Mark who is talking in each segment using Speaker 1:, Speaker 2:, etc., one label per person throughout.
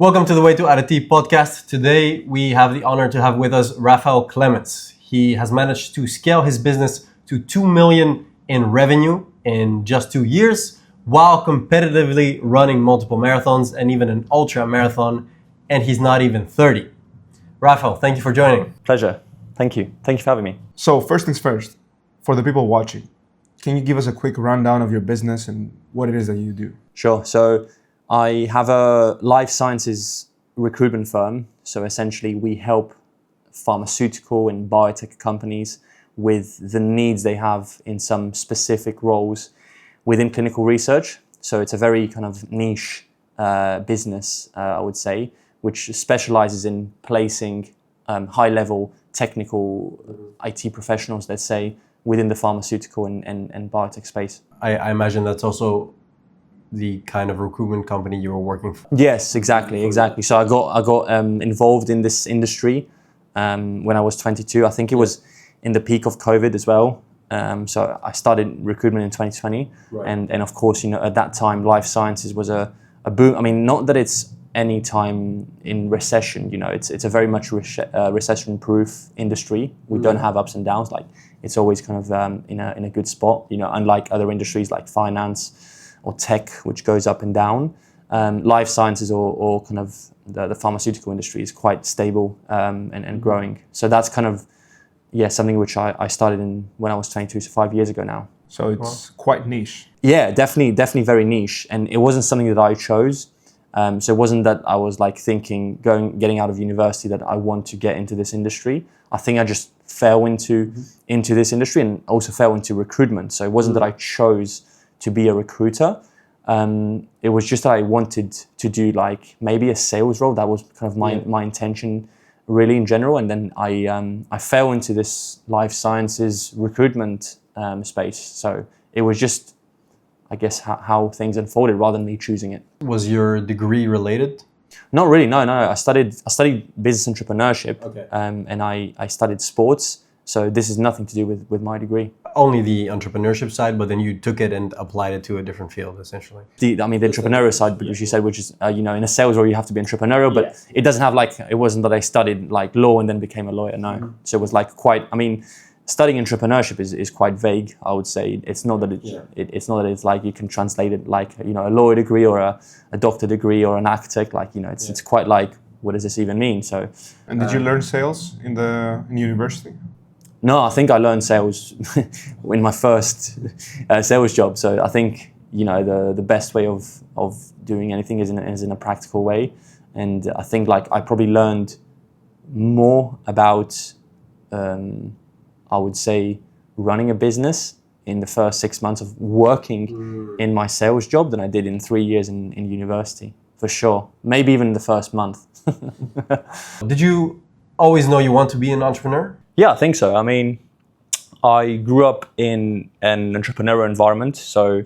Speaker 1: Welcome to the Way to Arete podcast. Today we have the honor to have with us Raphael Clements. He has managed to scale his business to 2 million in revenue in just 2 years while competitively running multiple marathons and even an ultra marathon, and he's not even 30. Raphael, thank you for joining.
Speaker 2: Pleasure. Thank you. Thank you for having me.
Speaker 3: So first things first, for the people watching, can you give us a quick rundown of your business and what it is that you do?
Speaker 2: Sure. So I have a life sciences recruitment firm. So essentially we help pharmaceutical and biotech companies with the needs they have in some specific roles within clinical research. So it's a very kind of niche business, I would say, which specializes in placing high-level technical IT professionals, let's say, within the pharmaceutical and biotech space.
Speaker 1: I imagine that's also the kind of recruitment company you were working for.
Speaker 2: Yes, exactly. So I got involved in this industry when I was 22. I think it was in the peak of COVID as well. So I started recruitment in 2020, right. and of course, at that time, life sciences was a boom. I mean, not that it's any time in recession. It's a very much recession-proof industry. We don't have ups and downs. Like it's always kind of in a good spot. Unlike other industries like finance or tech, which goes up and down. Life sciences or kind of the pharmaceutical industry is quite stable and growing. So that's kind of, something which I started in when I was 22, so 5 years ago now.
Speaker 3: So it's quite niche.
Speaker 2: Yeah, definitely very niche. And it wasn't something that I chose. So it wasn't that I was like thinking, getting out of university that I want to get into this industry. I think I just fell into this industry and also fell into recruitment. So it wasn't that I chose to be a recruiter. It was just that I wanted to do like maybe a sales role. That was kind of my intention really in general. And then I fell into this life sciences recruitment space. So it was just, I guess, how things unfolded rather than me choosing it.
Speaker 1: Was your degree related?
Speaker 2: Not really, no. I studied business entrepreneurship.
Speaker 1: Okay.
Speaker 2: And I studied sports. So this is nothing to do with my degree.
Speaker 1: Only the entrepreneurship side, but then you took it and applied it to a different field, essentially.
Speaker 2: The entrepreneurial side, which you said, which is, in a sales role, you have to be entrepreneurial, but it doesn't have it wasn't that I studied like law and then became a lawyer, no. Mm-hmm. So it was like studying entrepreneurship is quite vague, I would say. It's not that it's not that it's like you can translate it like, a law degree or a doctor degree or an architect, it's quite like, what does this even mean? So.
Speaker 3: And did you learn sales in university?
Speaker 2: No, I think I learned sales in my first sales job. So I think, the best way of doing anything is in a practical way. And I think I probably learned more about, I would say, running a business in the first 6 months of working in my sales job than I did in 3 years in university, for sure. Maybe even the first month.
Speaker 1: Did you always know you want to be an entrepreneur?
Speaker 2: Yeah, I think so. I mean, I grew up in an entrepreneurial environment. So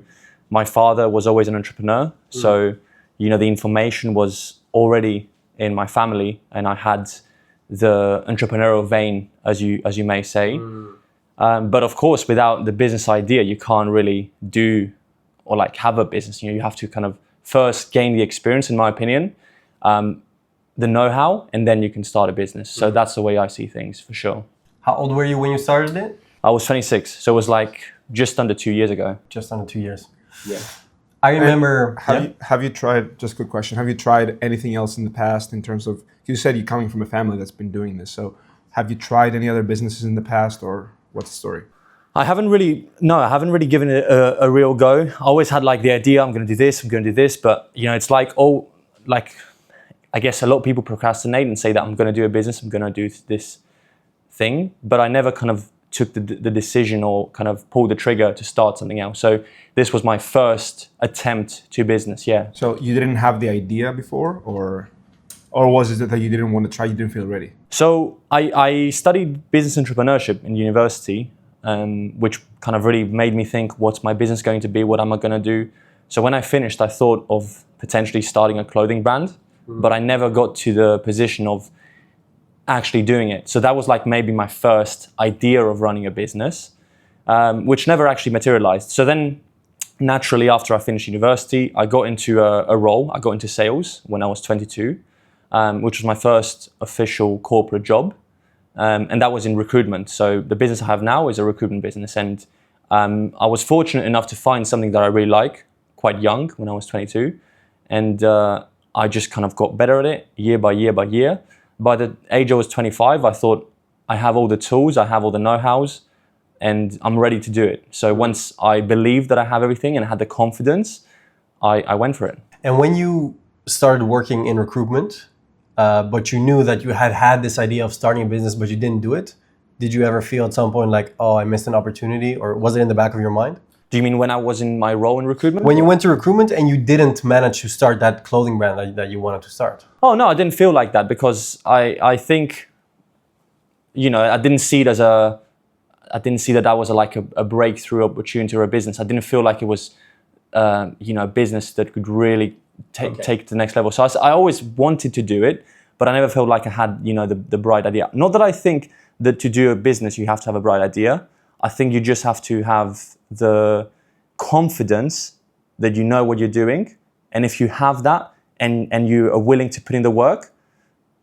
Speaker 2: my father was always an entrepreneur. So, the information was already in my family and I had the entrepreneurial vein, as you may say. But of course, without the business idea, you can't really do or have a business. You have to kind of first gain the experience, in my opinion, the know-how, and then you can start a business. So that's the way I see things, for sure.
Speaker 1: How old were you when you started it?
Speaker 2: I was 26, so it was just under 2 years ago.
Speaker 1: Just under 2 years.
Speaker 2: Yeah.
Speaker 1: I remember.
Speaker 3: Have you tried? Just a quick question. Have you tried anything else in the past in terms of? You said you're coming from a family that's been doing this. So, have you tried any other businesses in the past, or what's the story?
Speaker 2: I haven't really given it a real go. I always had the idea, I'm going to do this, but it's I guess a lot of people procrastinate and say that I'm going to do a business, I'm going to do this thing, but I never kind of took the decision or kind of pulled the trigger to start something else. So this was my first attempt to business, yeah.
Speaker 3: So you didn't have the idea before, or was it that you didn't want to try, you didn't feel ready?
Speaker 2: So I studied business entrepreneurship in university, which kind of really made me think, what's my business going to be? What am I going to do? So when I finished, I thought of potentially starting a clothing brand, but I never got to the position of actually doing it. So that was maybe my first idea of running a business, which never actually materialized. So then naturally, after I finished university, I got into a role. I got into sales when I was 22, which was my first official corporate job. And that was in recruitment. So the business I have now is a recruitment business. And I was fortunate enough to find something that I really like quite young when I was 22. And I just kind of got better at it year by year by year. By the age I was 25, I thought I have all the tools, I have all the know-hows, and I'm ready to do it. So once I believed that I have everything and I had the confidence, I went for it.
Speaker 1: And when you started working in recruitment, but you knew that you had this idea of starting a business, but you didn't do it, did you ever feel at some point like, oh, I missed an opportunity? Or was it in the back of your mind?
Speaker 2: Do you mean when I was in my role in recruitment?
Speaker 1: When you went to recruitment and you didn't manage to start that clothing brand that you wanted to start?
Speaker 2: Oh, no, I didn't feel like that because I think, I didn't see it as I didn't see that was a breakthrough opportunity or a business. I didn't feel like it was, a business that could really take it to the next level. So I always wanted to do it, but I never felt like I had, the bright idea. Not that I think that to do a business, you have to have a bright idea. I think you just have to have the confidence that you know what you're doing. And if you have that and you are willing to put in the work,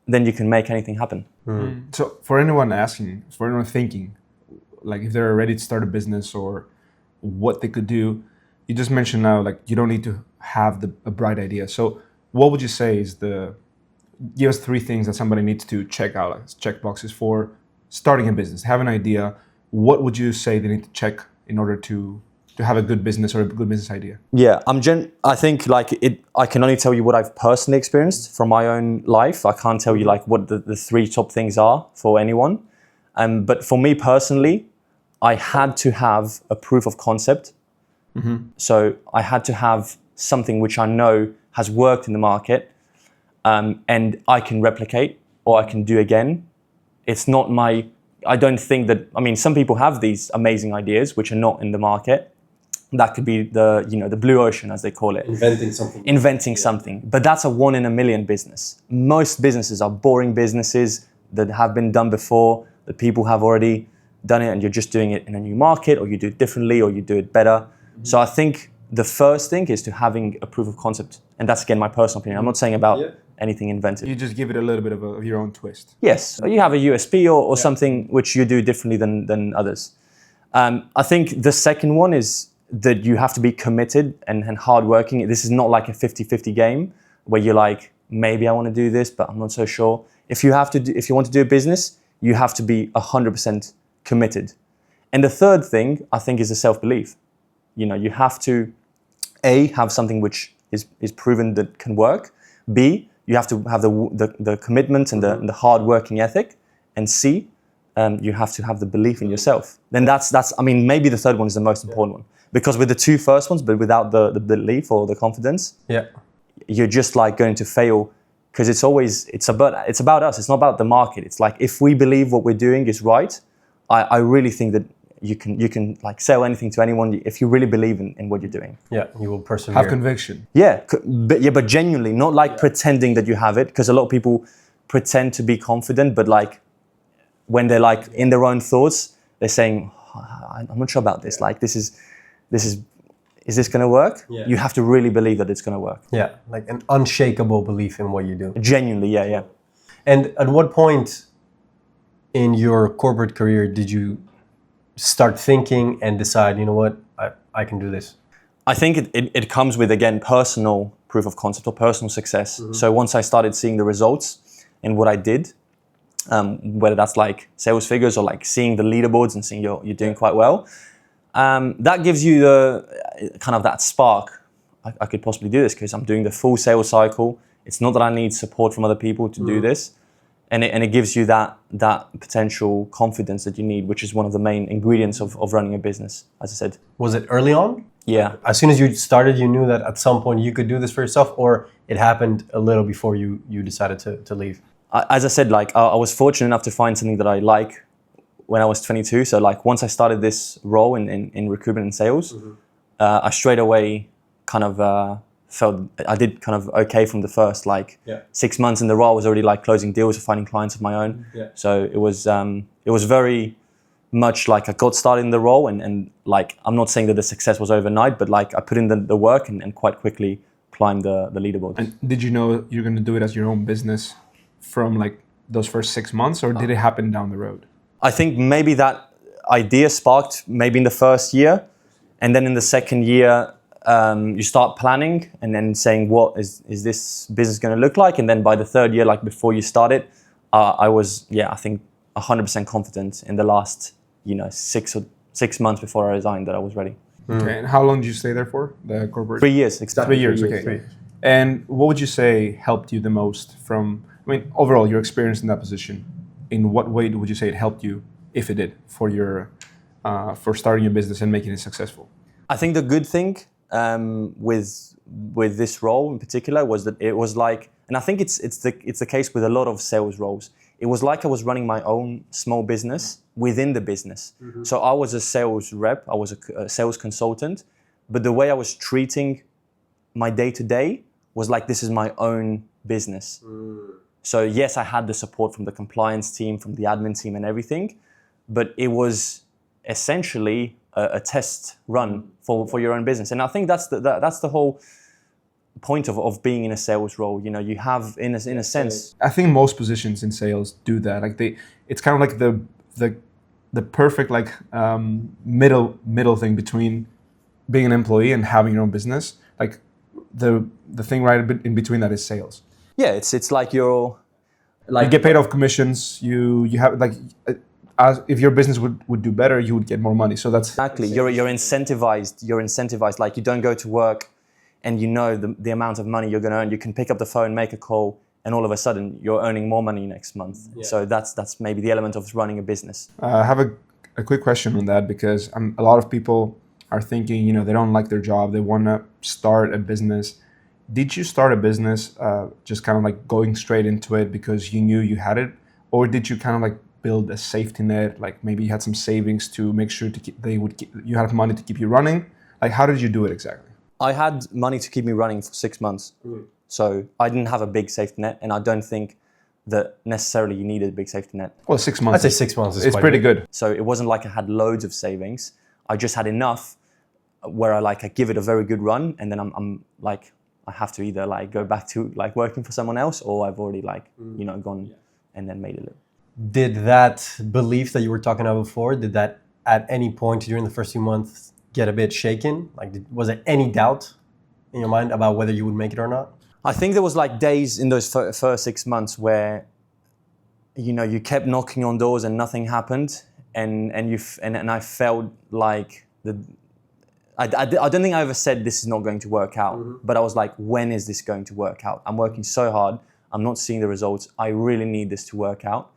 Speaker 2: then you can make anything happen.
Speaker 3: Mm. So for anyone thinking, like if they're ready to start a business or what they could do, you just mentioned now, like you don't need to have a bright idea. So what would you say is give us 3 things that somebody needs to check out, like check boxes for starting a business, have an idea. What would you say they need to check in order to have a good business or a good business idea?
Speaker 2: Yeah, I think I can only tell you what I've personally experienced from my own life. I can't tell you like what the 3 top things are for anyone. But for me personally, I had to have a proof of concept. Mm-hmm. So I had to have something which I know has worked in the market, and I can replicate or I can do again. It's not I don't think that, some people have these amazing ideas which are not in the market. That could be the blue ocean, as they call it. Inventing something. But that's a 1 in a million business. Most businesses are boring businesses that have been done before, that people have already done it and you're just doing it in a new market, or you do it differently, or you do it better. Mm-hmm. So I think the first thing is to having a proof of concept. And that's, again, my personal opinion. I'm not saying about anything invented.
Speaker 3: You just give it a little bit of your own twist.
Speaker 2: Yes, you have a USP or something which you do differently than others. I think the second one is that you have to be committed and hardworking. This is not like a 50-50 game where you're like, maybe I want to do this, but I'm not so sure. If you want to do a business, you have to be 100% committed. And the third thing, I think, is the self-belief. You have to, A, have something which is proven that can work. B, you have to have the commitment and the hard working ethic. And C, you have to have the belief in yourself. Then that's maybe the third one is the most important one. Because with the 2 first ones, but without the belief or the confidence, you're just like going to fail. Because it's about us. It's not about the market. It's like if we believe what we're doing is right, I really think that you can like sell anything to anyone if you really believe in what you're doing. Yeah,
Speaker 1: you will persevere.
Speaker 3: Have conviction.
Speaker 2: Yeah, but genuinely, not like pretending that you have it. Because a lot of people pretend to be confident, but like when they're like in their own thoughts, they're saying, I'm not sure about this. Like is this going to work? Yeah. You have to really believe that it's going to work.
Speaker 1: Yeah, like an unshakable belief in what you do.
Speaker 2: Genuinely, yeah.
Speaker 1: And at what point in your corporate career did you start thinking and decide, you know what, I can do this?
Speaker 2: I think it comes with, again, personal proof of concept or personal success. Mm-hmm. So once I started seeing the results in what I did, whether that's like sales figures or like seeing the leaderboards and seeing you're doing quite well, that gives you the kind of that spark. I could possibly do this because I'm doing the full sales cycle. It's not that I need support from other people to do this. And it gives you that potential confidence that you need, which is one of the main ingredients of running a business, as I said.
Speaker 1: Was it early on?
Speaker 2: Yeah.
Speaker 1: As soon as you started, you knew that at some point you could do this for yourself, or it happened a little before you decided to leave?
Speaker 2: As I said, like I was fortunate enough to find something that I like when I was 22. So like once I started this role in recruitment and sales, I straight away kind of felt I did kind of okay from the first 6 months in the role. I was already like closing deals or finding clients of my own. Yeah. So it was very much like I got started in the role and like, I'm not saying that the success was overnight, but like I put in the work and quite quickly climbed the leaderboard.
Speaker 3: And did you know you're going to do it as your own business from like those first 6 months, or did it happen down the road?
Speaker 2: I think maybe that idea sparked maybe in the first year, and then in the second year, you start planning and then saying, what is this business going to look like? And then by the third year, like before you start it, I was, I think 100% confident in the last, 6 months before I resigned that I was ready.
Speaker 3: Okay, and how long did you stay there for, the corporate?
Speaker 2: 3 years, exactly.
Speaker 3: 3 years, okay. And what would you say helped you the most from, overall, your experience in that position? In what way would you say it helped you, if it did, for starting your business and making it successful?
Speaker 2: I think the good thing with this role in particular was that it was like, and I think it's the case with a lot of sales roles. It was like I was running my own small business within the business. Mm-hmm. So I was a sales rep, I was a sales consultant, but the way I was treating my day-to-day was like, this is my own business. So yes, I had the support from the compliance team, from the admin team and everything, but it was essentially a test run for your own business. And I think that's the whole point of being in a sales role. You have in a sense.
Speaker 3: I think most positions in sales do that. Like it's kind of like the perfect like middle thing between being an employee and having your own business. Like the thing right in between that is sales.
Speaker 2: Yeah, it's like you
Speaker 3: get paid off commissions. You have like. If your business would do better, you would get more money. So that's
Speaker 2: exactly. You're incentivized. You're incentivized. Like you don't go to work, and you know the amount of money you're going to earn. You can pick up the phone, make a call, and all of a sudden you're earning more money next month. Yeah. So that's maybe the element of running a business.
Speaker 3: I have a quick question on that, because a lot of people are thinking, they don't like their job, they want to start a business. Did you start a business just kind of like going straight into it because you knew you had it, or did you kind of like build a safety net, like maybe you had some savings to make sure you had money to keep you running? Like, how did you do it exactly?
Speaker 2: I had money to keep me running for 6 months. So I didn't have a big safety net, and I don't think that necessarily you needed a big safety net.
Speaker 3: Well, 6 months.
Speaker 1: I'd say 6 months is
Speaker 3: it's
Speaker 1: quite
Speaker 3: pretty good.
Speaker 2: So it wasn't like I had loads of savings. I just had enough where I give it a very good run, and then I'm like, I have to either like go back to like working for someone else, or I've already gone and then made it.
Speaker 1: Did that belief that you were talking about before, did that at any point during the first few months get a bit shaken? Like, was there any doubt in your mind about whether you would make it or not?
Speaker 2: I think there was like days in those first 6 months where, you kept knocking on doors and nothing happened, and I felt like I don't think I ever said this is not going to work out, but I was like, when is this going to work out? I'm working so hard, I'm not seeing the results. I really need this to work out.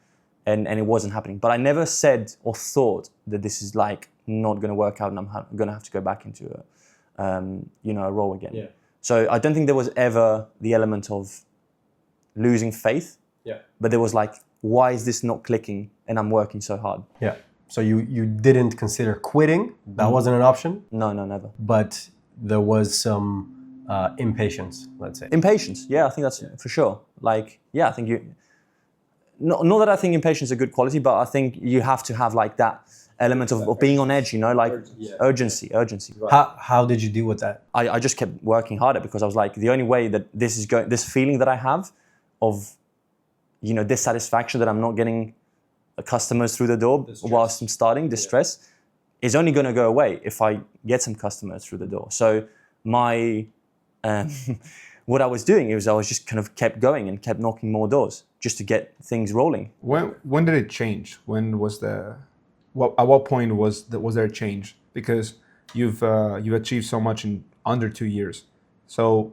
Speaker 2: And it wasn't happening. But I never said or thought that this is like not going to work out and I'm going to have to go back into a role again. Yeah. So I don't think there was ever the element of losing faith. Yeah. But there was like, why is this not clicking? And I'm working so hard.
Speaker 1: Yeah. So you didn't consider quitting? That wasn't an option?
Speaker 2: No, never.
Speaker 1: But there was some impatience, let's say.
Speaker 2: Impatience. Yeah, I think that's for sure. Like, I think not that I think impatience is a good quality, but I think you have to have like that element of being on edge, urgency.
Speaker 1: Right. How did you deal with that?
Speaker 2: I just kept working harder, because I was like, the only way that this feeling that I have of, dissatisfaction that I'm not getting customers through the door whilst I'm starting, distress, is only going to go away if I get some customers through the door. So my, what I was doing is I was just kind of kept going and kept knocking more doors just to get things rolling.
Speaker 3: When did it change? When was at what point was there a change? Because you've achieved so much in under 2 years. So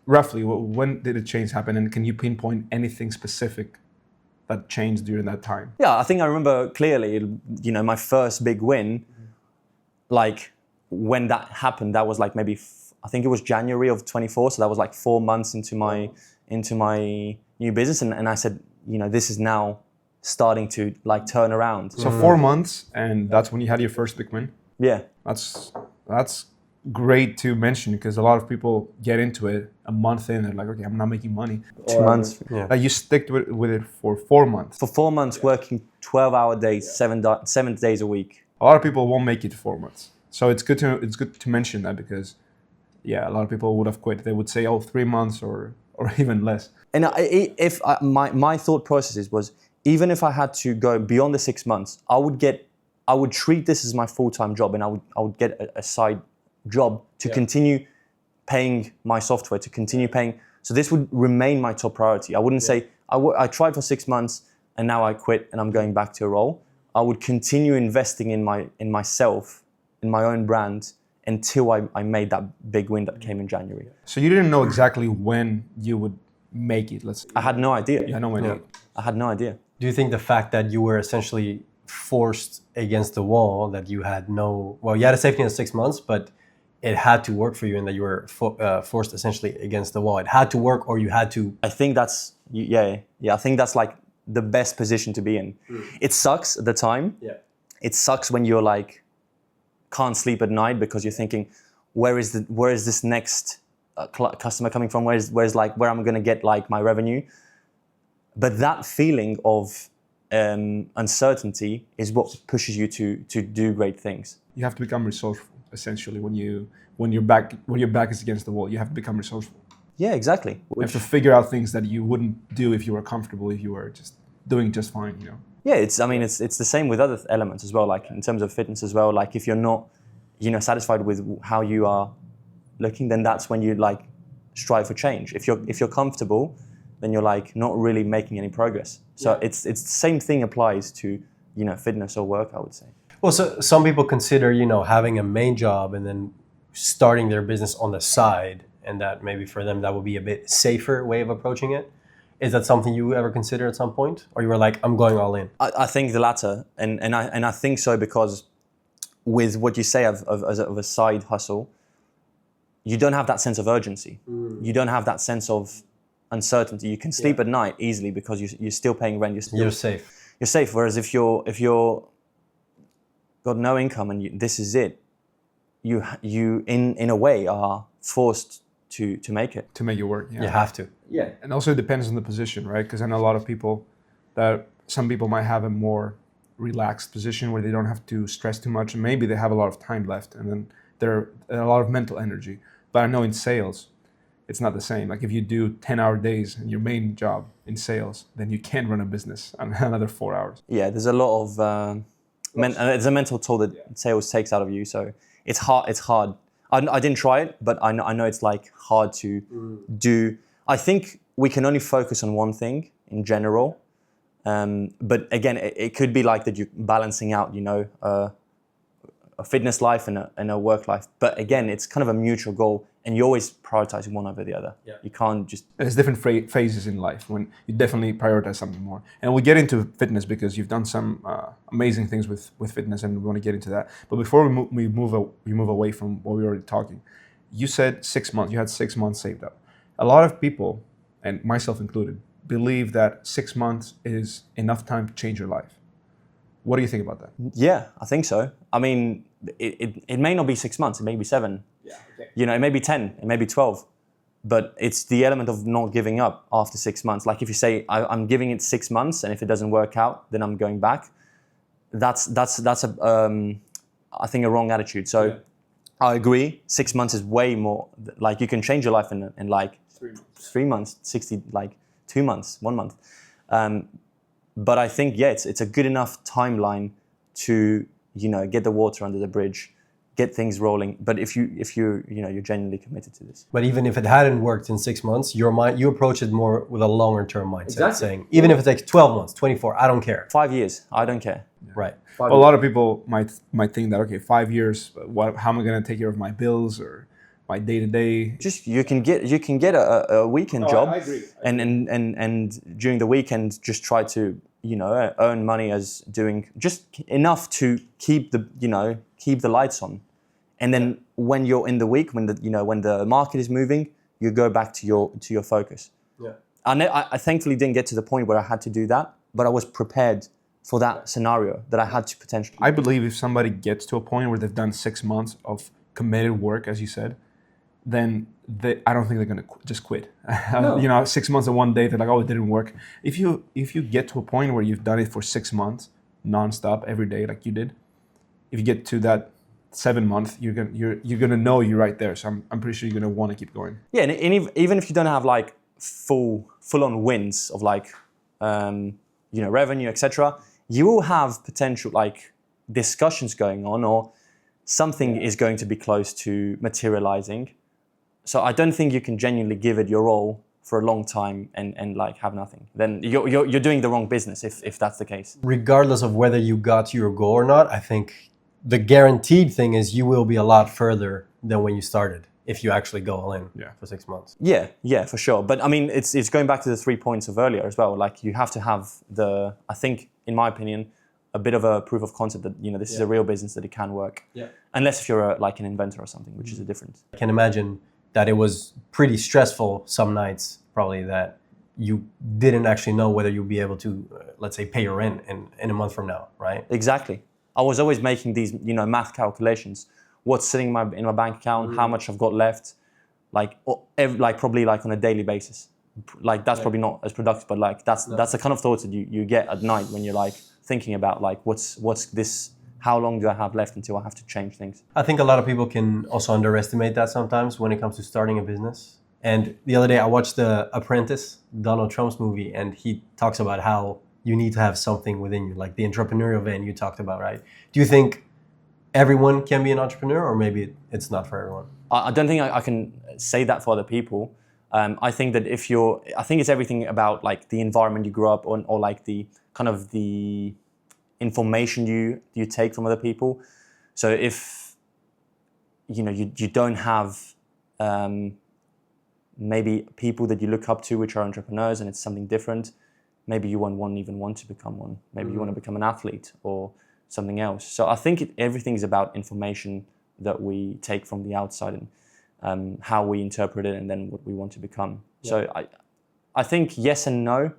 Speaker 3: roughly, when did the change happen? And can you pinpoint anything specific that changed during that time?
Speaker 2: Yeah, I think I remember clearly, my first big win, like when that happened, that was like maybe, I think it was January of 24. So that was like 4 months into my new business. And I said, this is now starting to like turn around.
Speaker 3: So 4 months, and that's when you had your first big win?
Speaker 2: Yeah.
Speaker 3: That's great to mention because a lot of people get into it a month in and like, okay, I'm not making money.
Speaker 2: 2 months.
Speaker 3: Like you stick with it for 4 months.
Speaker 2: For 4 months, working 12-hour days, 7 days a week.
Speaker 3: A lot of people won't make it 4 months. So it's good to mention that because, yeah, a lot of people would have quit. They would say, oh, 3 months or even less.
Speaker 2: And my thought processes was, even if I had to go beyond the 6 months, I would treat this as my full-time job, and I would get a side job to continue paying my software, to continue paying. So this would remain my top priority. I wouldn't say, I tried for 6 months and now I quit and I'm going back to a role. I would continue investing in myself, in my own brand, until I made that big win that came in January.
Speaker 3: So you didn't know exactly when you would make it, let's say.
Speaker 2: I had no idea.
Speaker 3: You had no idea.
Speaker 2: I had no idea.
Speaker 1: Do you think the fact that you were essentially forced against the wall, that you had you had a safety net of 6 months, but it had to work for you, and that you were forced essentially against the wall? It had to work, or you had to...
Speaker 2: I think that's, I think that's like the best position to be in. It sucks at the time.
Speaker 1: Yeah.
Speaker 2: It sucks when you're like, can't sleep at night because you're thinking, where is this next customer coming from? Where am I going to get like my revenue? But that feeling of uncertainty is what pushes you to do great things.
Speaker 3: You have to become resourceful, essentially, when your back is against the wall. You have to become resourceful.
Speaker 2: Yeah, exactly.
Speaker 3: You have to figure out things that you wouldn't do if you were comfortable, if you were just doing just fine, you know.
Speaker 2: Yeah, it's the same with other elements as well, like in terms of fitness as well. Like if you're not, satisfied with how you are looking, then that's when you like strive for change. If you're comfortable, then you're like not really making any progress. So it's the same thing applies to, fitness or work, I would say.
Speaker 1: Well, so some people consider, having a main job and then starting their business on the side, and that maybe for them that would be a bit safer way of approaching it. Is that something you ever consider at some point? Or you were like, I'm going all in?
Speaker 2: I think the latter. And I think so because with what you say of a side hustle, you don't have that sense of urgency. You don't have that sense of uncertainty. You can sleep at night easily because you're still paying rent.
Speaker 1: You're safe.
Speaker 2: You're safe. Whereas if you're got no income and this is it, you in a way are forced to make it.
Speaker 3: To make it work, yeah.
Speaker 1: You have to.
Speaker 2: Yeah.
Speaker 3: And also it depends on the position, right? Because I know a lot of people some people might have a more relaxed position where they don't have to stress too much, and maybe they have a lot of time left, and then they're a lot of mental energy. But I know in sales, it's not the same. Like if you do 10-hour days in your main job in sales, then you can't run a business on another 4 hours.
Speaker 2: Yeah, there's a lot of it's a mental toll that sales takes out of you. So it's hard. I didn't try it, but I know it's like hard to do. I think we can only focus on one thing in general. But again, it could be like that you're balancing out, a fitness life and a work life. But again, it's kind of a mutual goal, and you're always prioritizing one over the other. Yeah. You can't just...
Speaker 3: There's different phases in life when you definitely prioritize something more. And we get into fitness because you've done some amazing things with fitness, and we want to get into that. But before we move away from what we were already talking, you said 6 months. You had 6 months saved up. A lot of people, and myself included, believe that 6 months is enough time to change your life. What do you think about that?
Speaker 2: Yeah, I think so. I mean, it may not be 6 months, it may be 7. Yeah, okay. It may be 10, it may be 12. But it's the element of not giving up after 6 months. Like if you say, I'm giving it 6 months, and if it doesn't work out, then I'm going back. That's I think a wrong attitude. So I agree, 6 months is way more. Like you can change your life in like 3 months, 60, like 2 months, 1 month. But I think, it's a good enough timeline to, get the water under the bridge, get things rolling. But if you're genuinely committed to this.
Speaker 1: But even if it hadn't worked in 6 months, you approach it more with a longer term mindset,
Speaker 2: Exactly.
Speaker 1: saying, even if it takes 12 months, 24, I don't care.
Speaker 2: 5 years, I don't care.
Speaker 1: Yeah. Right.
Speaker 3: A lot of people might think that, okay, 5 years, how am I going to take care of my bills or my day-to-day?
Speaker 2: Just you can get a weekend job.
Speaker 3: I agree.
Speaker 2: And during the weekend just try to earn money as doing just enough to keep the lights on, and then when you're in the week, when the market is moving, you go back to your focus.
Speaker 1: Yeah.
Speaker 2: I thankfully didn't get to the point where I had to do that, but I was prepared for that scenario that I had to potentially.
Speaker 3: I believe if somebody gets to a point where they've done 6 months of committed work, as you said, then I don't think they're gonna just quit.
Speaker 1: No.
Speaker 3: 6 months and one day they're like, oh, it didn't work. If you get to a point where you've done it for 6 months, nonstop, every day, like you did, if you get to that 7 month, you're gonna know you're right there. So I'm pretty sure you're gonna want to keep going.
Speaker 2: Yeah, and even if you don't have like full on wins of like revenue, etc., you will have potential like discussions going on, or something is going to be close to materializing. So I don't think you can genuinely give it your all for a long time and like have nothing. Then you're doing the wrong business if that's the case.
Speaker 1: Regardless of whether you got to your goal or not, I think the guaranteed thing is you will be a lot further than when you started if you actually go all in for 6 months.
Speaker 2: Yeah, for sure. But I mean, it's going back to the 3 points of earlier as well. Like you have to have I think, in my opinion, a bit of a proof of concept that this is a real business, that it can work.
Speaker 1: Yeah.
Speaker 2: Unless if you're like an inventor or something, which is a different.
Speaker 1: I can imagine that it was pretty stressful some nights, probably, that you didn't actually know whether you'll be able to, let's say, pay your rent in a month from now, right?
Speaker 2: Exactly. I was always making these, math calculations. What's sitting in my bank account, how much I've got left, like probably like on a daily basis. Like that's probably not as productive, but like that's the kind of thoughts that you get at night when you're like thinking about like what's this. How long do I have left until I have to change things?
Speaker 1: I think a lot of people can also underestimate that sometimes when it comes to starting a business. And the other day I watched The Apprentice, Donald Trump's movie, and he talks about how you need to have something within you, like the entrepreneurial vein you talked about, right? Do you think everyone can be an entrepreneur, or maybe it's not for everyone?
Speaker 2: I don't think I can say that for other people. I think that I think it's everything about like the environment you grew up on, or like the kind of the information you take from other people. So if you don't have maybe people that you look up to which are entrepreneurs, and it's something different, maybe you won't even want to become one. Maybe you want to become an athlete or something else. So I think everything is about information that we take from the outside, and how we interpret it, and then what we want to become. Yeah. So I think yes and no.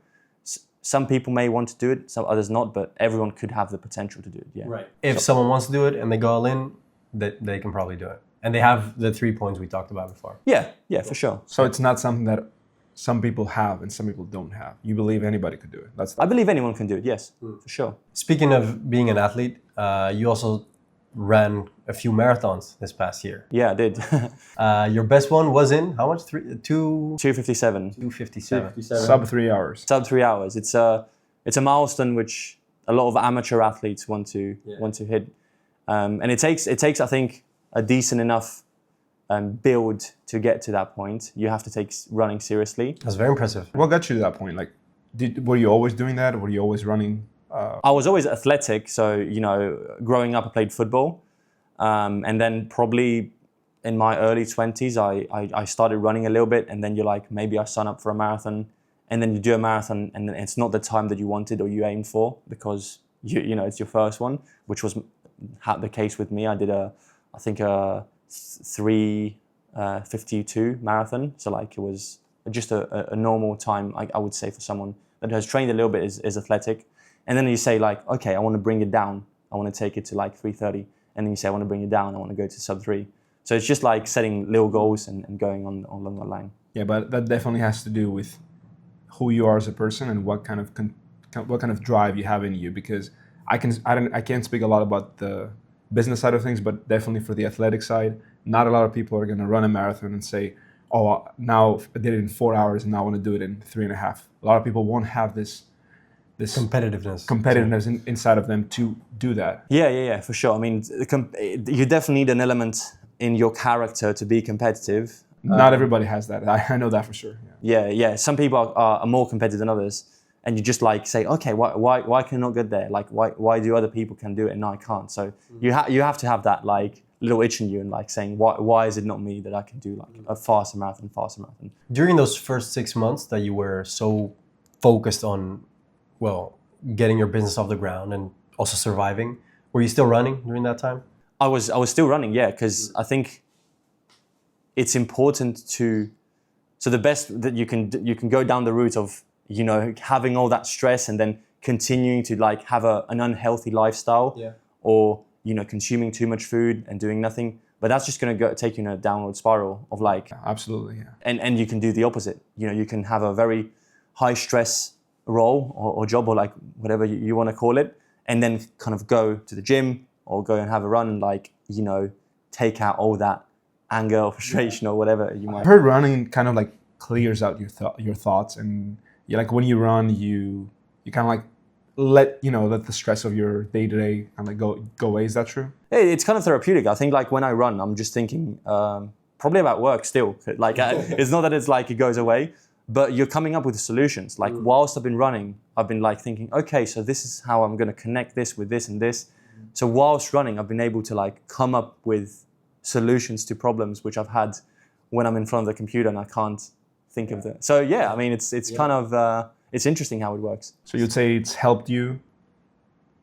Speaker 2: Some people may want to do it, some others not, but everyone could have the potential to do it. Yeah.
Speaker 1: Right. If someone wants to do it and they go all in, they can probably do it. And they have the 3 points we talked about before.
Speaker 2: Yeah, for sure.
Speaker 3: So it's not something that some people have and some people don't have. You believe anybody could do it.
Speaker 2: I believe anyone can do it, yes, for sure.
Speaker 1: Speaking of being an athlete, you also ran a few marathons this past year.
Speaker 2: Yeah, I did.
Speaker 1: Your best one was in how much?
Speaker 2: 2:57.
Speaker 1: 2:57.
Speaker 3: Sub 3 hours.
Speaker 2: Sub 3 hours. It's a milestone which a lot of amateur athletes want to hit, and it takes I think a decent enough build to get to that point. You have to take running seriously.
Speaker 1: That's very impressive.
Speaker 3: What got you to that point? Like, were you always doing that? Were you always running?
Speaker 2: I was always athletic, so growing up I played football, and then probably in my early 20s I started running a little bit, and then you're like, maybe I sign up for a marathon, and then you do a marathon, and then it's not the time that you wanted or you aimed for, because it's your first one, which was the case with me. I did a 3:52 marathon, so like it was just a normal time, I would say, for someone that has trained a little bit, is athletic. And then you say like, okay, I want to bring it down. I want to take it to like 3:30. And then you say, I want to bring it down. I want to go to sub 3. So it's just like setting little goals and going on along that line.
Speaker 3: Yeah, but that definitely has to do with who you are as a person and what kind of drive you have in you. Because I can't speak a lot about the business side of things, but definitely for the athletic side, not a lot of people are going to run a marathon and say, oh, now I did it in 4 hours and now I want to do it in 3.5. A lot of people won't have this competitiveness inside of them to do that.
Speaker 2: Yeah, for sure. I mean, you definitely need an element in your character to be competitive.
Speaker 3: Not everybody has that. I know that for sure.
Speaker 2: Yeah. Some people are more competitive than others, and you just like say, okay, why can I not get there? Like, why do other people can do it and I can't? So you have to have that like little itch in you, and like saying, why is it not me that I can do like a faster marathon?
Speaker 1: During those first 6 months that you were so focused on, getting your business off the ground and also surviving, were you still running during that time?
Speaker 2: I was still running, yeah, because I think it's important to. So the best that you can go down the route of having all that stress and then continuing to like have an unhealthy lifestyle, or consuming too much food and doing nothing, but that's just going to take you in a downward spiral of like,
Speaker 3: Absolutely, yeah.
Speaker 2: and you can do the opposite. You know, you can have a very high stress role or job or like whatever you want to call it, and then kind of go to the gym or go and have a run and like, you know, take out all that anger or frustration or whatever you might.
Speaker 3: I've heard running kind of like clears out your thoughts, and you like when you run, you kind of like let the stress of your day to day kind of go away. Is that true?
Speaker 2: It's kind of therapeutic. I think like when I run, I'm just thinking probably about work still. Like it's not that it's like it goes away, but you're coming up with solutions. Like whilst I've been running, I've been like thinking, okay, so this is how I'm going to connect this with this and this. So whilst running, I've been able to like come up with solutions to problems which I've had when I'm in front of the computer and I can't think of them. So yeah, I mean, it's kind of, it's interesting how it works.
Speaker 3: So you'd say it's helped you,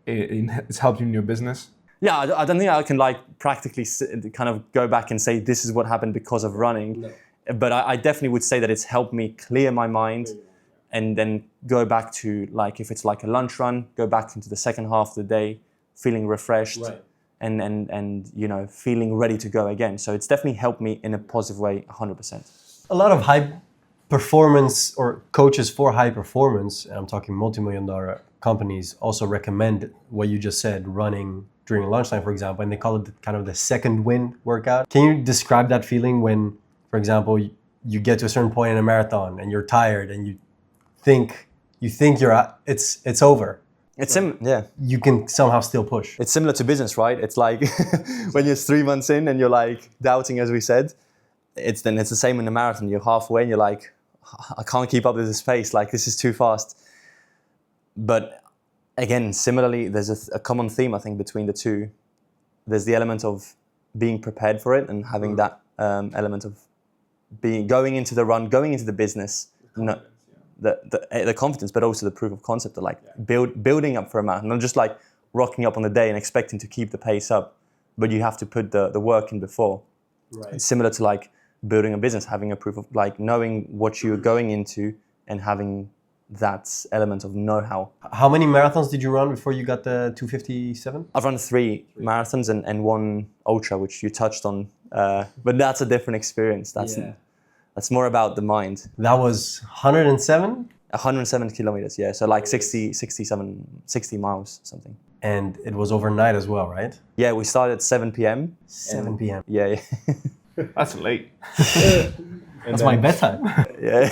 Speaker 3: it's helped you in your business?
Speaker 2: Yeah, I don't think I can like practically kind of go back and say this is what happened because of running. No. But I definitely would say that it's helped me clear my mind and then go back to like, if it's like a lunch run, go back into the second half of the day, feeling refreshed and you know, feeling ready to go again. So it's definitely helped me in a positive way, 100%.
Speaker 1: A lot of high performance or coaches for high performance, and I'm talking multi-million-dollar companies, also recommend what you just said, running during lunchtime, for example, and they call it kind of the second wind workout. Can you describe that feeling when, for example, you get to a certain point in a marathon and you're tired and you think it's over?
Speaker 2: Yeah.
Speaker 1: You can somehow still push.
Speaker 2: It's similar to business, right? It's like when you're 3 months in and you're like doubting, as we said, it's the same in the marathon. You're halfway and you're like, I can't keep up with this pace. Like this is too fast. But again, similarly, there's a common theme, I think, between the two. There's the element of being prepared for it and having that element of going into the run, going into the business, the confidence, but also the proof of concept of like building up for a marathon, not just like rocking up on the day and expecting to keep the pace up, but you have to put the work in before. Right. It's similar to like building a business, having a proof of like knowing what you're going into and having that element of know-how.
Speaker 1: How many marathons did you run before you got the 257?
Speaker 2: I've run 3 marathons and 1 ultra, which you touched on, but that's a different experience. That's more about the mind.
Speaker 1: That was 107?
Speaker 2: 107 kilometers, yeah. So like 60 miles, something.
Speaker 1: And it was overnight as well, right?
Speaker 2: Yeah, we started at 7 p.m.
Speaker 1: 7 p.m.
Speaker 2: Yeah.
Speaker 3: That's late.
Speaker 1: That's my bedtime.
Speaker 2: Yeah.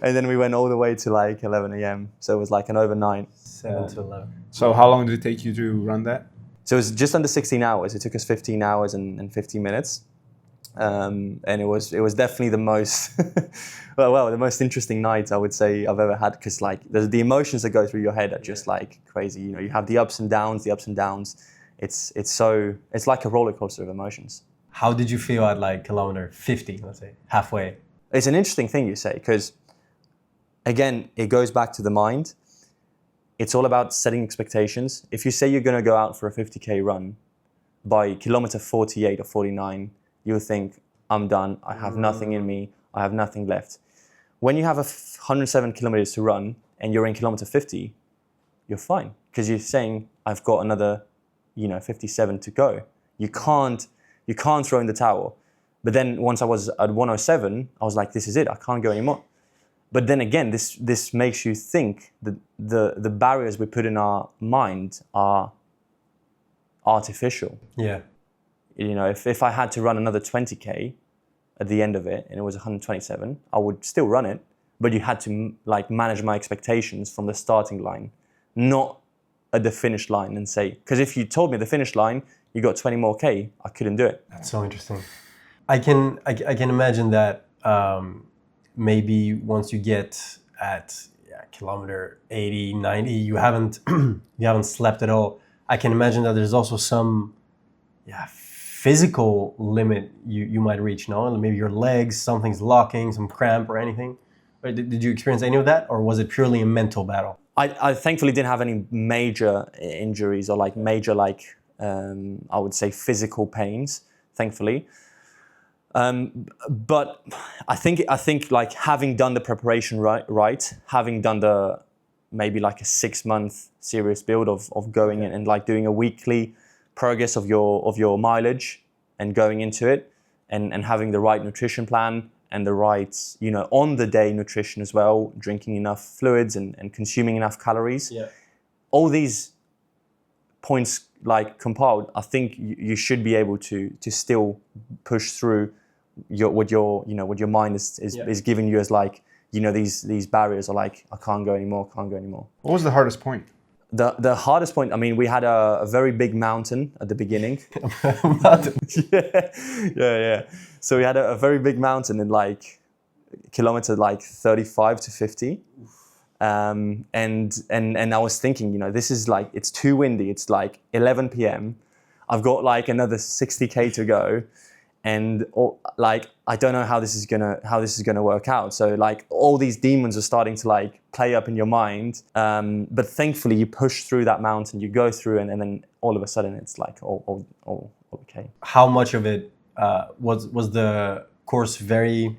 Speaker 2: And then we went all the way to like 11 a.m. So it was like an overnight.
Speaker 1: 7 to 11.
Speaker 3: So how long did it take you to run that?
Speaker 2: So it was just under 16 hours. It took us 15 hours and 15 minutes. And it was definitely the most the most interesting night I would say I've ever had, because like the emotions that go through your head are just like crazy. You know, you have the ups and downs. It's like a roller coaster of emotions.
Speaker 1: How did you feel at like kilometer 50, let's say, halfway?
Speaker 2: It's an interesting thing you say, because again, it goes back to the mind. It's all about setting expectations. If you say you're going to go out for a 50K run, by kilometer 48 or 49, you'll think, I'm done, I have nothing in me, I have nothing left. When you have 107 kilometers to run and you're in kilometer 50, you're fine, because you're saying, I've got another 57 to go. You can't throw in the towel. But then once I was at 107, I was like, this is it, I can't go anymore. But then again, this makes you think that the barriers we put in our mind are artificial.
Speaker 1: Yeah.
Speaker 2: You know, if I had to run another 20K at the end of it and it was 127, I would still run it, but you had to like manage my expectations from the starting line, not at the finish line, and say, because if you told me the finish line, you got 20 more K, I couldn't do it.
Speaker 1: That's so interesting. I can imagine that maybe once you get at kilometer 80, 90, you haven't slept at all. I can imagine that there's also some physical limit you might reach, no? Maybe your legs, something's locking, some cramp or anything. Or did you experience any of that, or was it purely a mental battle?
Speaker 2: I thankfully didn't have any major injuries or like major I would say physical pains, thankfully. But I think like having done the preparation right, having done the maybe like a 6-month serious build of going in and like doing a weekly progress of your mileage, and going into it and having the right nutrition plan and the right, on the day nutrition as well, drinking enough fluids and consuming enough calories.
Speaker 1: Yeah.
Speaker 2: All these points like compiled, I think you should be able to still push through what your mind is giving you as like, these barriers are like, I can't go anymore.
Speaker 3: What was the hardest point?
Speaker 2: The hardest point, I mean, we had a very big mountain at the beginning. Yeah. So we had a very big mountain in like kilometer like 35 to 50. And I was thinking, this is like, it's too windy. It's like 11 p.m. I've got like another 60K to go. And like, I don't know how this is gonna work out. So like all these demons are starting to like play up in your mind. But thankfully you push through that mountain, you go through and then all of a sudden it's like all okay.
Speaker 1: How much of it was the course very,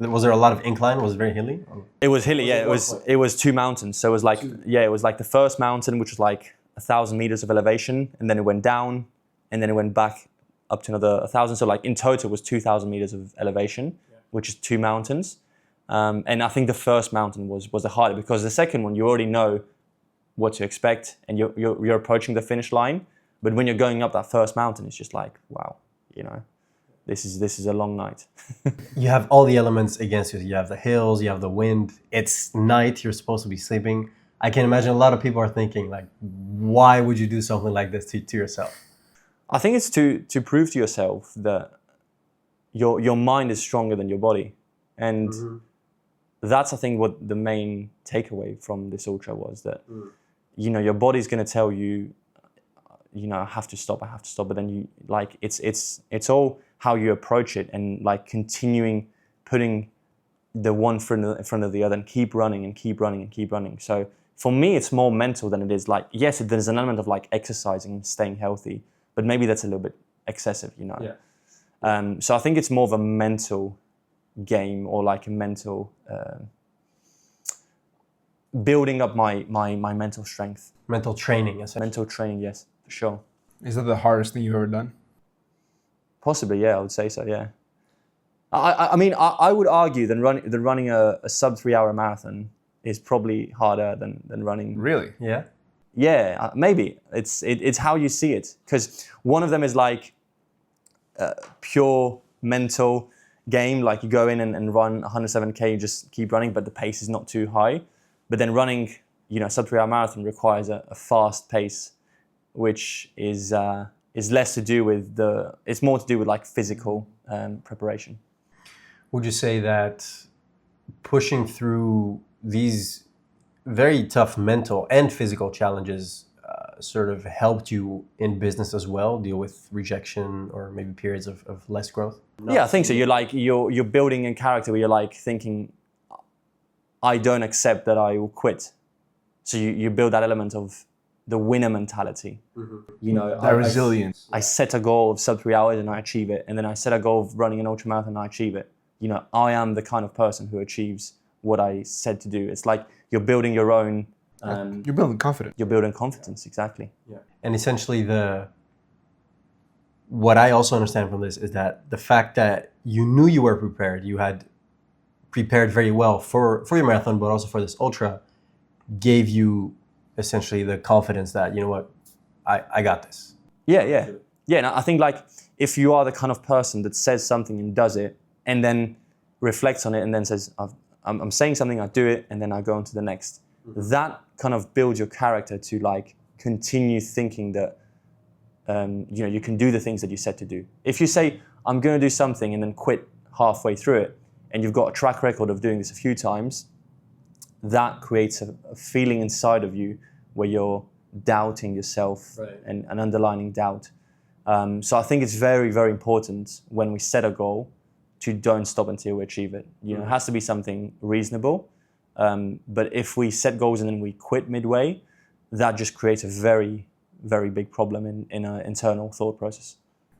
Speaker 1: was there a lot of incline? Was it very hilly?
Speaker 2: It was hilly, yeah. It was two mountains. So it was like, it was like the first mountain, which was like 1,000 meters of elevation. And then it went down and then it went back up to another 1,000. So like in total was 2,000 meters of elevation, which is two mountains. And I think the first mountain was the harder because the second one, you already know what to expect and you're approaching the finish line. But when you're going up that first mountain, it's just like, wow, this is a long night.
Speaker 1: You have all the elements against you. You have the hills, you have the wind. It's night, you're supposed to be sleeping. I can imagine a lot of people are thinking like, why would you do something like this to yourself?
Speaker 2: I think it's to prove to yourself that your mind is stronger than your body. And that's, I think, what the main takeaway from this ultra was, that, your body's going to tell you, I have to stop. But then you like, it's all how you approach it and like continuing putting the one in front of the other and keep running. So for me, it's more mental than it is like, yes, there's an element of like exercising and staying healthy, but maybe that's a little bit excessive, Yeah. So I think it's more of a mental game or like a mental building up my mental strength.
Speaker 1: Mental training, essentially.
Speaker 2: Mental training, yes, for sure.
Speaker 3: Is that the hardest thing you've ever done?
Speaker 2: Possibly, yeah, I would say so, yeah. I mean, I would argue that running a sub 3 hour marathon is probably harder than running.
Speaker 3: Really?
Speaker 1: Yeah.
Speaker 2: Yeah, maybe. It's how you see it. Because one of them is like pure mental game, like you go in and run 107K, you just keep running, but the pace is not too high. But then running, sub 3 hour marathon requires a fast pace, which is less to do with it's more to do with like physical preparation.
Speaker 1: Would you say that pushing through these very tough mental and physical challenges sort of helped you in business as well, deal with rejection or maybe periods of less growth?
Speaker 2: Yeah, I think so. You're building a character where you're like thinking, I don't accept that I will quit. So you build that element of the winner mentality.
Speaker 3: That resilience.
Speaker 2: I set a goal of sub 3 hours and I achieve it. And then I set a goal of running an ultramarathon and I achieve it. I am the kind of person who achieves what I said to do. It's like you're building your own...
Speaker 3: you're building confidence.
Speaker 2: You're building confidence, exactly.
Speaker 1: Yeah. And essentially what I also understand from this is that the fact that you knew you were prepared, you had prepared very well for your marathon, but also for this ultra, gave you essentially the confidence that, you know what, I got this.
Speaker 2: Yeah. And I think like if you are the kind of person that says something and does it and then reflects on it and then says, I'm saying something, I do it, and then I go on to the next. That kind of builds your character to like continue thinking that you can do the things that you said to do. If you say, I'm going to do something and then quit halfway through it, and you've got a track record of doing this a few times, that creates a feeling inside of you where you're doubting yourself, right, and an underlying doubt. So I think it's very, very important when we set a goal to don't stop until we achieve it. It has to be something reasonable. But if we set goals and then we quit midway, that just creates a very, very big problem in our internal thought process.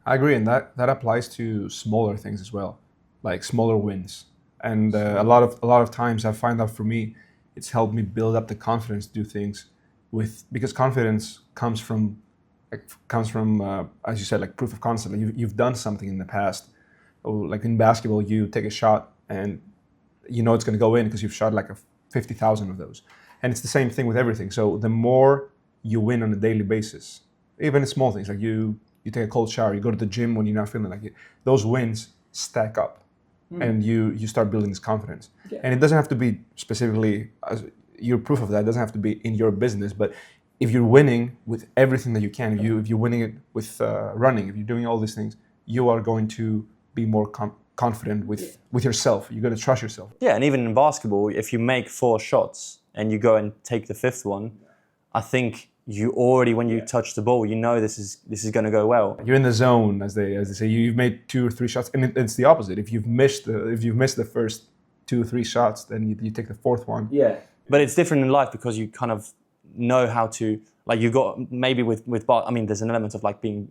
Speaker 3: I agree, and that applies to smaller things as well, like smaller wins. And a lot of times I find that for me, it's helped me build up the confidence to do things because confidence comes from like comes from, as you said, like proof of concept. Like you've done something in the past. Or like in basketball, you take a shot and you know it's going to go in because you've shot like 50,000 of those. And it's the same thing with everything. So the more you win on a daily basis, even small things like you take a cold shower, you go to the gym when you're not feeling like it, those wins stack up, and you start building this confidence. Yeah. And it doesn't have to be specifically, as you're proof of that, it doesn't have to be in your business, but if you're winning with everything that you can, if you're winning it with running, if you're doing all these things, you are going to be more confident with yourself. You're going to trust yourself.
Speaker 2: Yeah, and even in basketball, if you make 4 shots and you go and take the 5th one, I think you already, when you touch the ball, you know this is going to go well. You're
Speaker 3: in the zone, as they say. You've made 2 or 3 shots, and it's the opposite. If you've missed the first 2 or 3 shots, then you take the 4th one.
Speaker 2: Yeah, but it's different in life because you kind of know how to, like, you got maybe with I mean, there's an element of like being,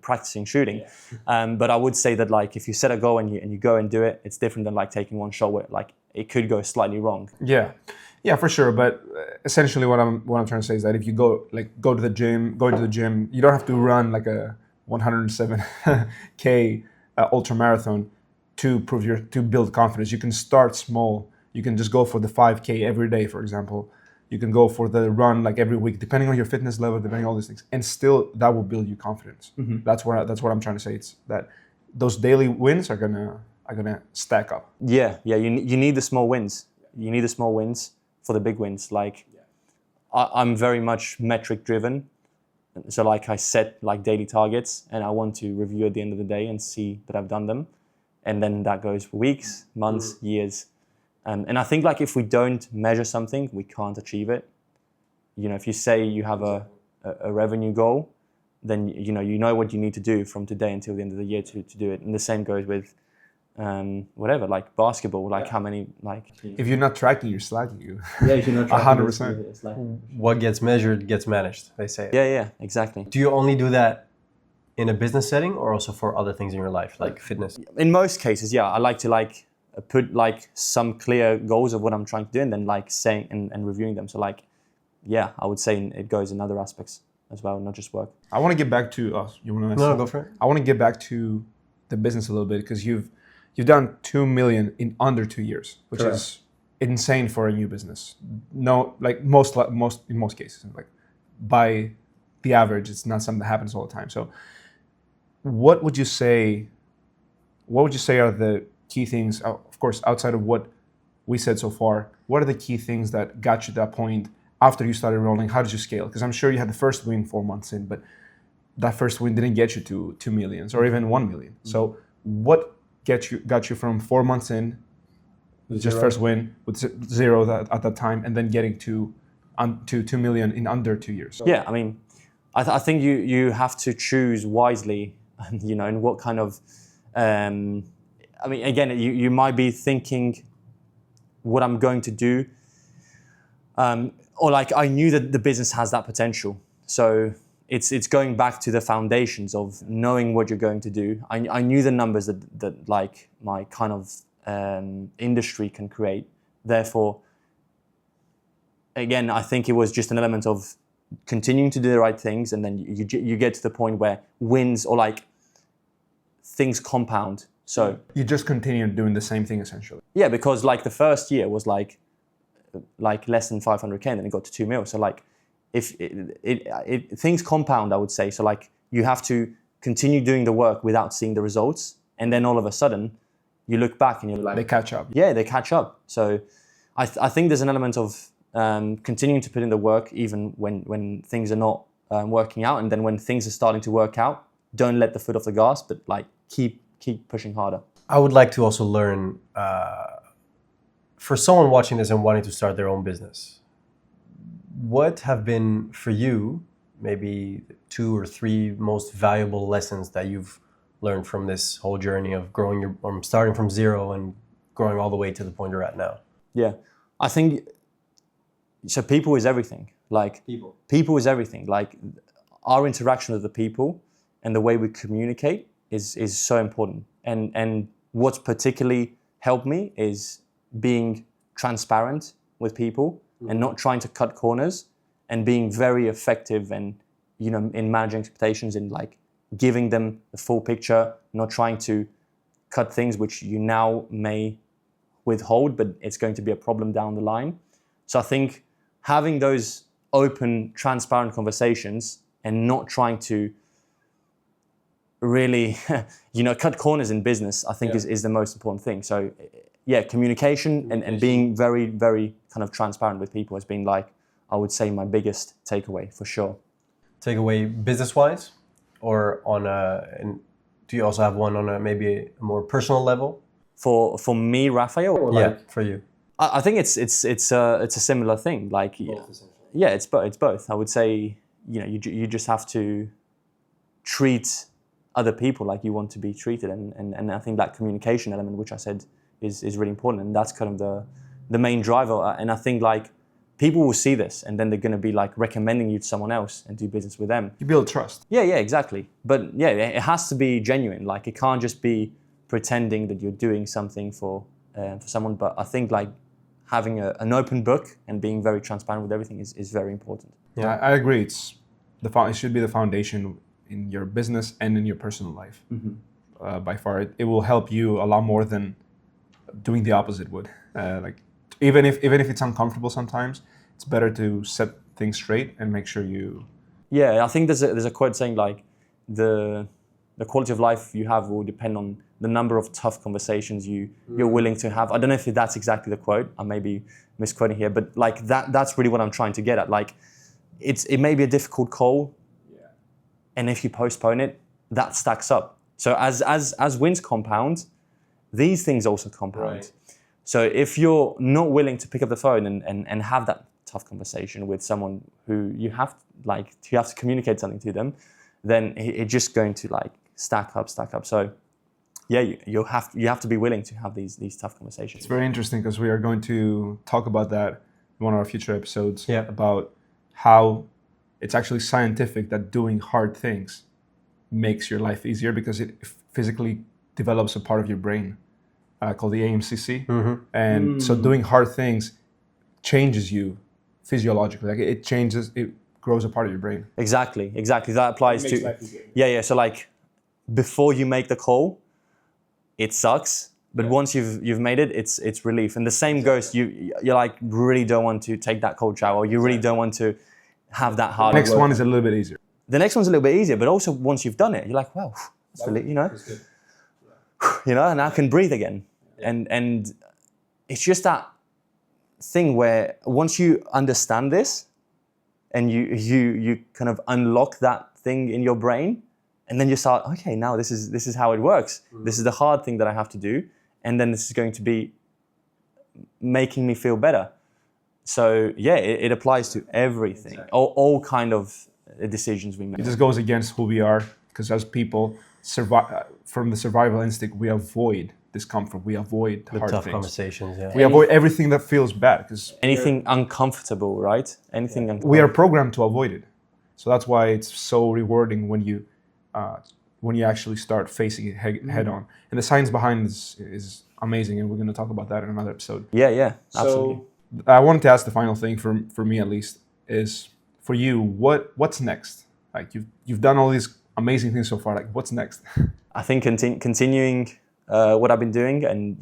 Speaker 2: practicing shooting, but I would say that like if you set a goal and you go and do it, it's different than like taking one shot where like it could go slightly wrong.
Speaker 3: Yeah, for sure. But essentially, what I'm trying to say is that if you go to the gym, you don't have to run like a 107k ultra marathon to build confidence. You can start small. You can just go for the 5k every day, for example. You can go for the run like every week, depending on your fitness level, depending on all these things, and still that will build you confidence. Mm-hmm. That's what I'm trying to say. It's that those daily wins are gonna stack up.
Speaker 2: Yeah. You need the small wins. You need the small wins for the big wins. Like, I'm very much metric driven, so like I set like daily targets, and I want to review at the end of the day and see that I've done them, and then that goes for weeks, months, years. And I think like if we don't measure something, we can't achieve it. If you say you have a revenue goal, then you know what you need to do from today until the end of the year to do it. And the same goes with whatever, like basketball, like how many, like...
Speaker 3: If you're not tracking, you're slacking.
Speaker 2: If you're not tracking,
Speaker 3: 100%.
Speaker 2: It's like...
Speaker 1: What gets measured gets managed, they say.
Speaker 2: Yeah, exactly.
Speaker 1: Do you only do that in a business setting or also for other things in your life, like fitness?
Speaker 2: In most cases, yeah. I like to put like some clear goals of what I'm trying to do and then like saying and reviewing them. So like, yeah, I would say it goes in other aspects as well, not just work.
Speaker 3: I want to get back to, you want to...
Speaker 1: No, go for it.
Speaker 3: I want to get back to the business a little bit because you've done 2 million in under 2 years, which Correct. Is insane for a new business. No, like in most cases, like by the average, it's not something that happens all the time. So what would you say are the key things, of course, outside of what we said so far, what are the key things that got you to that point after you started rolling? How did you scale? Because I'm sure you had the first win 4 months in, but that first win didn't get you to 2 million or even 1 million. Mm-hmm. So what got you from 4 months in, just first win with 0 at that time, and then getting to 2 million in under 2 years?
Speaker 2: Yeah, I mean, I think you have to choose wisely, and what kind of... I mean, again, you might be thinking what I'm going to do, or like I knew that the business has that potential. So it's going back to the foundations of knowing what you're going to do. I knew the numbers that like my kind of industry can create. Therefore, again, I think it was just an element of continuing to do the right things, and then you get to the point where wins or like things compound. So
Speaker 3: you just continued doing the same thing essentially.
Speaker 2: Yeah, because like the first year was like less than 500k, and then it got to 2 mil. So like if it things compound, I would say. So like you have to continue doing the work without seeing the results, and then all of a sudden you look back and you're like,
Speaker 3: they catch up.
Speaker 2: Yeah, they catch up. So I think there's an element of continuing to put in the work even when things are not working out, and then when things are starting to work out, don't let the foot off the gas, but like keep pushing harder.
Speaker 1: I would like to also learn, for someone watching this and wanting to start their own business, what have been for you maybe 2 or 3 most valuable lessons that you've learned from this whole journey of growing starting from 0 and growing all the way to the point you're at now?
Speaker 2: Yeah, I think so. People is everything. Like people is everything. Like our interaction with the people and the way we communicate is so important. And what's particularly helped me is being transparent with people and not trying to cut corners, and being very effective and, in managing expectations, in like giving them the full picture, not trying to cut things which you now may withhold, but it's going to be a problem down the line. So I think having those open, transparent conversations and not trying to really, cut corners in business, I think is the most important thing. So communication and being very, very kind of transparent with people has been like, I would say, my biggest takeaway for sure.
Speaker 1: Takeaway business-wise, or do you also have one on maybe a more personal level?
Speaker 2: For me, Raphael, or
Speaker 1: for you.
Speaker 2: I think it's a similar thing. Like, it's both. I would say, you just have to treat other people like you want to be treated, and I think that communication element, which I said is really important, and that's kind of the main driver. And I think like people will see this, and then they're going to be like recommending you to someone else and do business with them.
Speaker 3: You build trust.
Speaker 2: Yeah, exactly. But it has to be genuine. Like, it can't just be pretending that you're doing something for someone. But I think like having an open book and being very transparent with everything is very important.
Speaker 3: Yeah, I agree. It should be the foundation in your business and in your personal life. Mm-hmm. By far, it will help you a lot more than doing the opposite would. Like even if it's uncomfortable sometimes, it's better to set things straight and make sure you.
Speaker 2: Yeah, I think there's a quote saying like the quality of life you have will depend on the number of tough conversations you're willing to have. I don't know if that's exactly the quote. I may be misquoting here, but like that's really what I'm trying to get at. Like it may be a difficult call, and if you postpone it, that stacks up. So as wins compound, these things also compound. Right. So if you're not willing to pick up the phone and have that tough conversation with someone who you have to communicate something to them, then it's just going to like stack up. So you have to be willing to have these tough conversations.
Speaker 3: It's very interesting because we are going to talk about that in one of our future episodes about how it's actually scientific that doing hard things makes your life easier because it physically develops a part of your brain called the AMCC. Mm-hmm. And so doing hard things changes you physiologically. Like it grows a part of your brain. Exactly.
Speaker 2: That applies to. Yeah. So like before you make the call, it sucks. But once you've made it, it's relief. And the same goes, you like really don't want to take that cold shower, or you really don't want to have that hard work.
Speaker 3: The next one is a little bit easier.
Speaker 2: The next one's a little bit easier, but also once you've done it, you're like, wow, that's really, and I can breathe again. And it's just that thing where once you understand this and you kind of unlock that thing in your brain, and then you start, okay, now this is how it works. This is the hard thing that I have to do, and then this is going to be making me feel better. So it applies to everything, all kind of decisions we make.
Speaker 3: It just goes against who we are, because as people, from the survival instinct, we avoid discomfort, we avoid the hard
Speaker 1: tough
Speaker 3: things.
Speaker 1: Conversations. Yeah.
Speaker 3: We avoid everything that feels bad, because
Speaker 2: anything uncomfortable, right? Anything uncomfortable.
Speaker 3: We are programmed to avoid it. So that's why it's so rewarding when you actually start facing it head on. And the science behind this is amazing, and we're going to talk about that in another episode.
Speaker 2: Yeah, absolutely.
Speaker 3: So I wanted to ask the final thing for me at least is, for you, what's next? Like you've done all these amazing things so far. Like what's next?
Speaker 2: I think continuing what I've been doing, and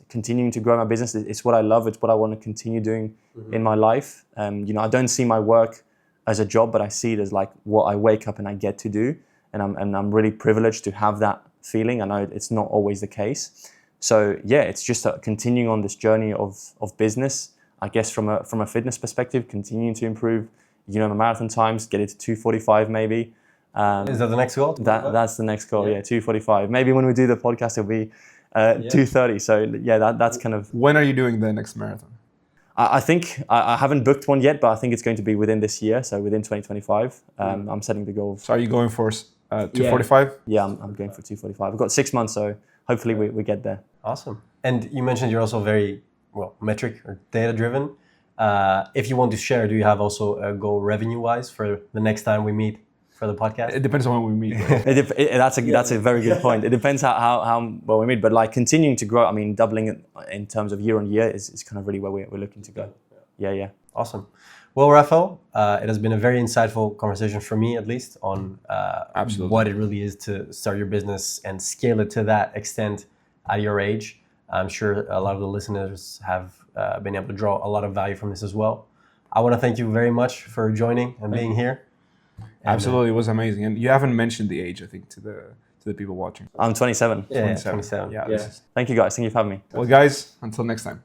Speaker 2: continuing to grow my business. It's what I love. It's what I want to continue doing in my life. I don't see my work as a job, but I see it as like what I wake up and I get to do, and I'm really privileged to have that feeling. I know it's not always the case. So it's just continuing on this journey of business. I guess from a fitness perspective, continuing to improve, my marathon times, get it to 2:45 maybe.
Speaker 1: Is that the next goal?
Speaker 2: That's the next goal. 2:45. Maybe when we do the podcast, it'll be 2:30. So that's kind of.
Speaker 3: When are you doing the next marathon?
Speaker 2: I think I haven't booked one yet, but I think it's going to be within this year. So within 2025, I'm setting the goal.
Speaker 3: So are you going for 2:45?
Speaker 2: Yeah, I'm going for 2:45. I've got 6 months, so hopefully we get there.
Speaker 1: Awesome. And you mentioned you're also very metric or data driven. If you want to share, do you have also a goal revenue wise for the next time we meet for the podcast?
Speaker 3: It depends on when we meet. Right?
Speaker 2: That's a very good point. It depends how well we meet, but like continuing to grow. I mean, doubling it in terms of year on year is kind of really where we're looking to go. yeah.
Speaker 1: Awesome. Well, Raphael, it has been a very insightful conversation for me, at least, on
Speaker 3: Absolutely.
Speaker 1: what it really is to start your business and scale it to that extent at your age. I'm sure a lot of the listeners have been able to draw a lot of value from this as well. I want to thank you very much for joining and being here. And,
Speaker 3: Absolutely, it was amazing. And you haven't mentioned the age, I think, to the people watching.
Speaker 2: I'm 27.
Speaker 1: Yeah,
Speaker 3: 27.
Speaker 1: 27.
Speaker 3: Yeah.
Speaker 2: Thank you guys. Thank you for having me.
Speaker 3: Well, guys, until next time.